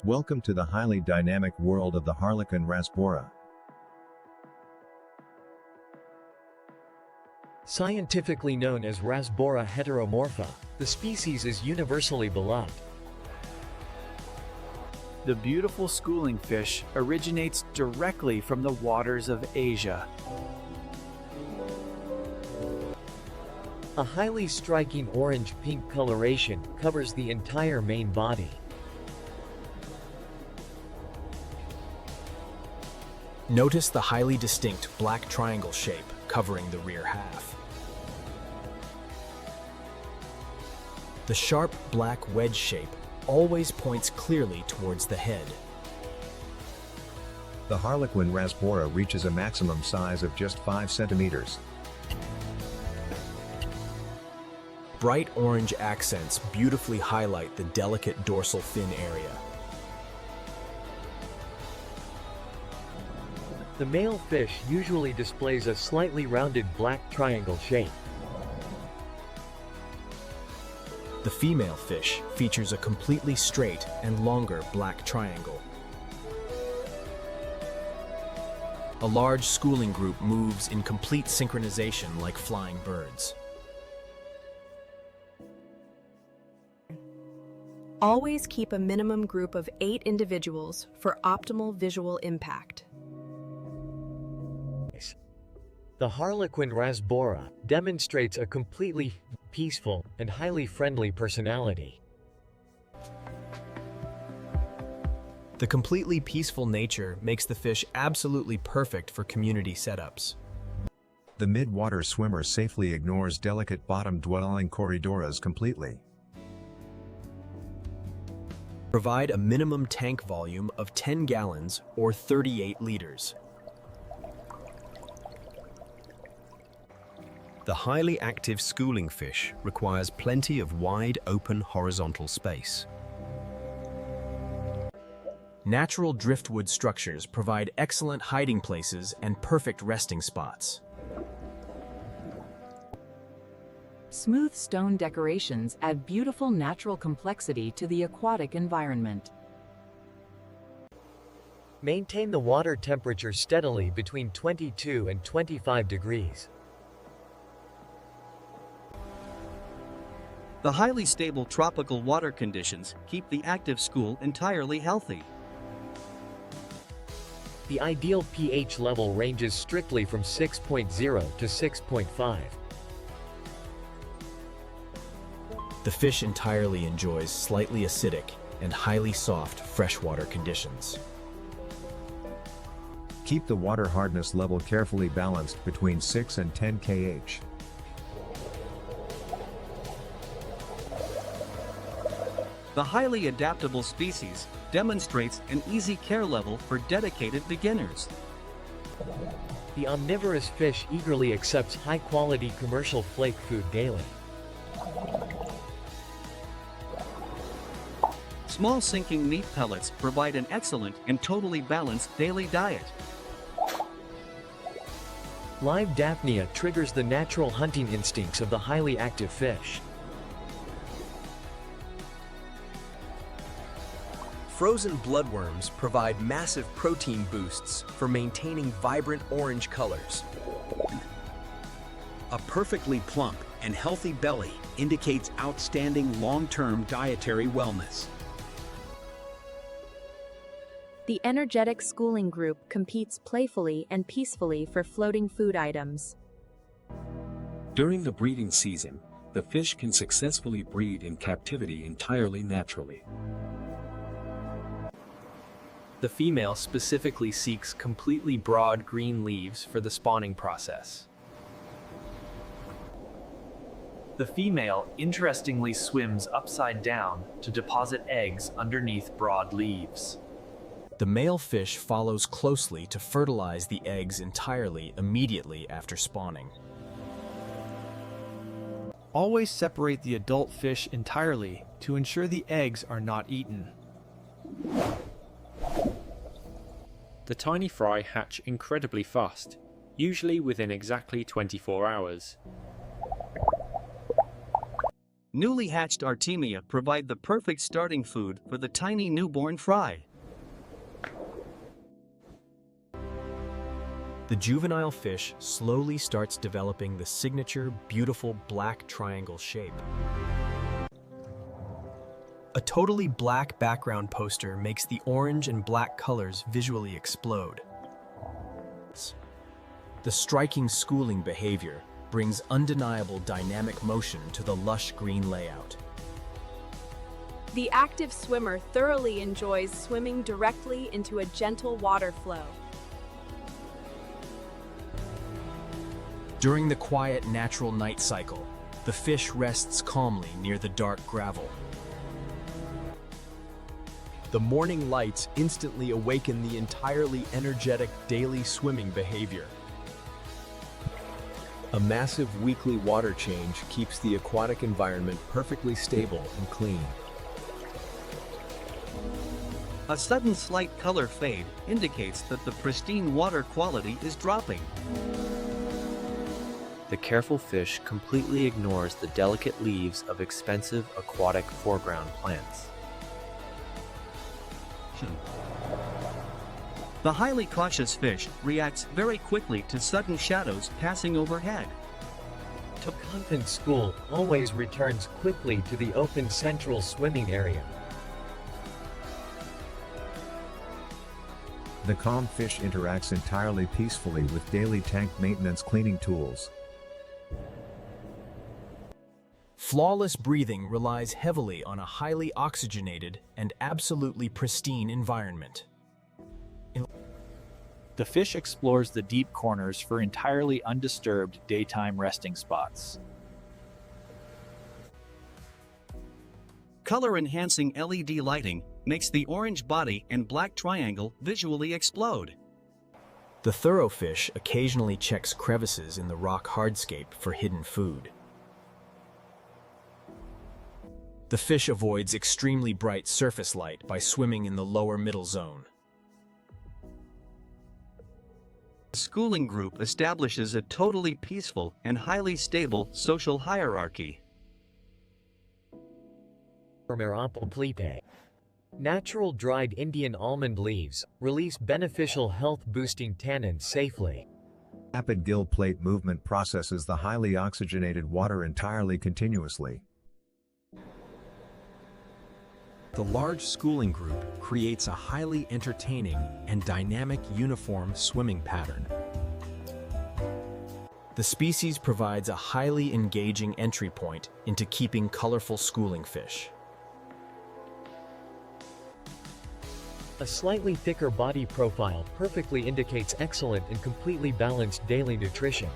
Welcome to the highly dynamic world of the Harlequin Rasbora. Scientifically known as Rasbora heteromorpha, the species is universally beloved. The beautiful schooling fish originates directly from the waters of Asia. A highly striking orange-pink coloration covers the entire main body. Notice the highly distinct black triangle shape covering the rear half. The sharp black wedge shape always points clearly towards the head. The Harlequin Rasbora reaches a maximum size of just 5 centimeters. Bright orange accents beautifully highlight the delicate dorsal fin area. The male fish usually displays a slightly rounded black triangle shape. The female fish features a completely straight and longer black triangle. A large schooling group moves in complete synchronization like flying birds. Always keep a minimum group of 8 individuals for optimal visual impact. The Harlequin Rasbora demonstrates a completely peaceful and highly friendly personality. The completely peaceful nature makes the fish absolutely perfect for community setups. The mid-water swimmer safely ignores delicate bottom-dwelling corridoras completely. Provide a minimum tank volume of 10 gallons or 38 liters. The highly active schooling fish requires plenty of wide, open, horizontal space. Natural driftwood structures provide excellent hiding places and perfect resting spots. Smooth stone decorations add beautiful natural complexity to the aquatic environment. Maintain the water temperature steadily between 22 and 25 degrees. The highly stable tropical water conditions keep the active school entirely healthy. The ideal pH level ranges strictly from 6.0 to 6.5. The fish entirely enjoys slightly acidic and highly soft freshwater conditions. Keep the water hardness level carefully balanced between 6 and 10 kh. The highly adaptable species demonstrates an easy care level for dedicated beginners. The omnivorous fish eagerly accepts high-quality commercial flake food daily. Small sinking meat pellets provide an excellent and totally balanced daily diet. Live Daphnia triggers the natural hunting instincts of the highly active fish. Frozen bloodworms provide massive protein boosts for maintaining vibrant orange colors. A perfectly plump and healthy belly indicates outstanding long-term dietary wellness. The energetic schooling group competes playfully and peacefully for floating food items. During the breeding season, the fish can successfully breed in captivity entirely naturally. The female specifically seeks completely broad green leaves for the spawning process. The female interestingly swims upside down to deposit eggs underneath broad leaves. The male fish follows closely to fertilize the eggs entirely immediately after spawning. Always separate the adult fish entirely to ensure the eggs are not eaten. The tiny fry hatch incredibly fast, usually within exactly 24 hours. Newly hatched Artemia provide the perfect starting food for the tiny newborn fry. The juvenile fish slowly starts developing the signature, beautiful black triangle shape. A totally black background poster makes the orange and black colors visually explode. The striking schooling behavior brings undeniable dynamic motion to the lush green layout. The active swimmer thoroughly enjoys swimming directly into a gentle water flow. During the quiet natural night cycle, the fish rests calmly near the dark gravel. The morning lights instantly awaken the entirely energetic daily swimming behavior. A massive weekly water change keeps the aquatic environment perfectly stable and clean. A sudden slight color fade indicates that the pristine water quality is dropping. The careful fish completely ignores the delicate leaves of expensive aquatic foreground plants. The highly cautious fish reacts very quickly to sudden shadows passing overhead. The convent school always returns quickly to the open central swimming area. The calm fish interacts entirely peacefully with daily tank maintenance cleaning tools. Flawless breathing relies heavily on a highly oxygenated and absolutely pristine environment. The fish explores the deep corners for entirely undisturbed daytime resting spots. Color-enhancing LED lighting makes the orange body and black triangle visually explode. The thorough fish occasionally checks crevices in the rock hardscape for hidden food. The fish avoids extremely bright surface light by swimming in the lower middle zone. The schooling group establishes a totally peaceful and highly stable social hierarchy. Natural dried Indian almond leaves release beneficial health-boosting tannins safely. Rapid gill plate movement processes the highly oxygenated water entirely continuously. The large schooling group creates a highly entertaining and dynamic uniform swimming pattern. The species provides a highly engaging entry point into keeping colorful schooling fish. A slightly thicker body profile perfectly indicates excellent and completely balanced daily nutrition.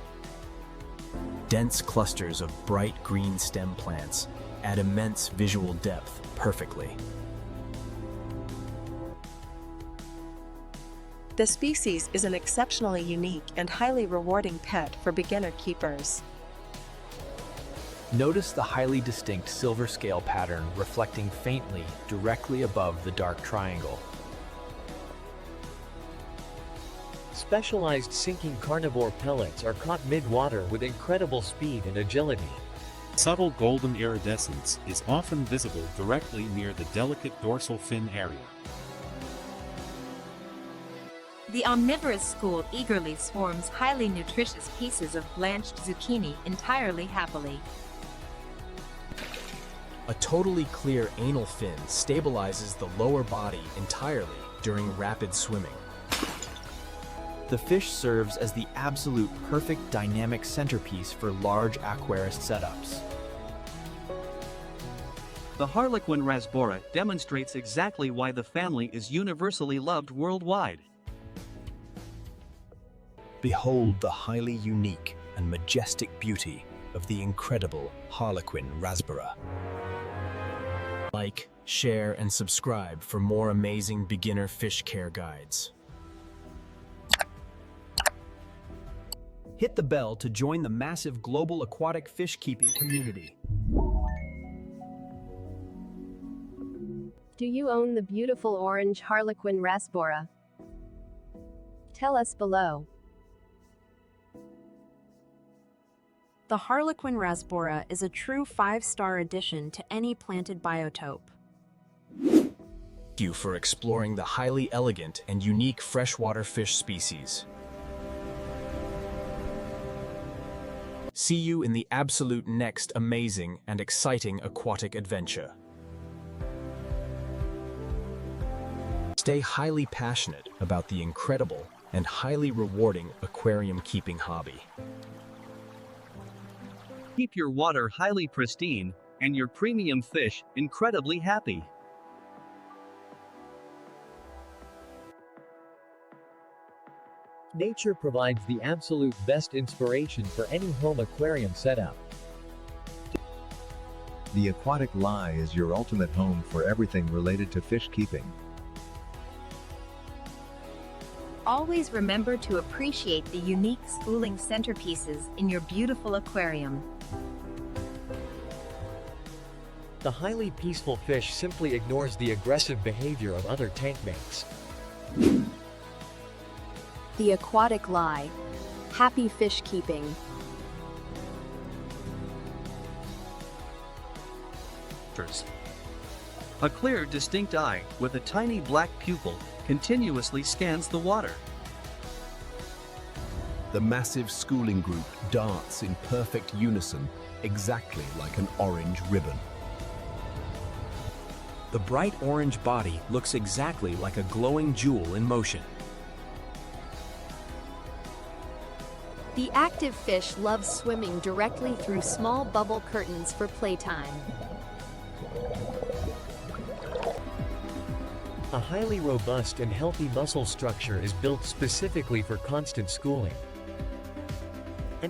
Dense clusters of bright green stem plants add immense visual depth perfectly. The species is an exceptionally unique and highly rewarding pet for beginner keepers. Notice the highly distinct silver scale pattern reflecting faintly directly above the dark triangle. Specialized sinking carnivore pellets are caught mid-water with incredible speed and agility. Subtle golden iridescence is often visible directly near the delicate dorsal fin area. The omnivorous school eagerly swarms highly nutritious pieces of blanched zucchini entirely happily. A totally clear anal fin stabilizes the lower body entirely during rapid swimming. The fish serves as the absolute perfect dynamic centerpiece for large aquarist setups. The Harlequin Rasbora demonstrates exactly why the family is universally loved worldwide. Behold the highly unique and majestic beauty of the incredible Harlequin Rasbora. Like, share, and subscribe for more amazing beginner fish care guides. Hit the bell to join the massive global aquatic fish keeping community. Do you own the beautiful orange Harlequin Rasbora? Tell us below. The Harlequin Rasbora is a true 5-star addition to any planted biotope. Thank you for exploring the highly elegant and unique freshwater fish species. See you in the absolute next amazing and exciting aquatic adventure. Stay highly passionate about the incredible and highly rewarding aquarium keeping hobby. Keep your water highly pristine and your premium fish incredibly happy. Nature provides the absolute best inspiration for any home aquarium setup. The Aquatic Lie is your ultimate home for everything related to fish keeping. Always remember to appreciate the unique schooling centerpieces in your beautiful aquarium. The highly peaceful fish simply ignores the aggressive behavior of other tank mates. The Aquatic Lie. Happy fish keeping. A clear, distinct eye with a tiny black pupil continuously scans the water. The massive schooling group darts in perfect unison, exactly like an orange ribbon. The bright orange body looks exactly like a glowing jewel in motion. The active fish loves swimming directly through small bubble curtains for playtime. A highly robust and healthy muscle structure is built specifically for constant schooling.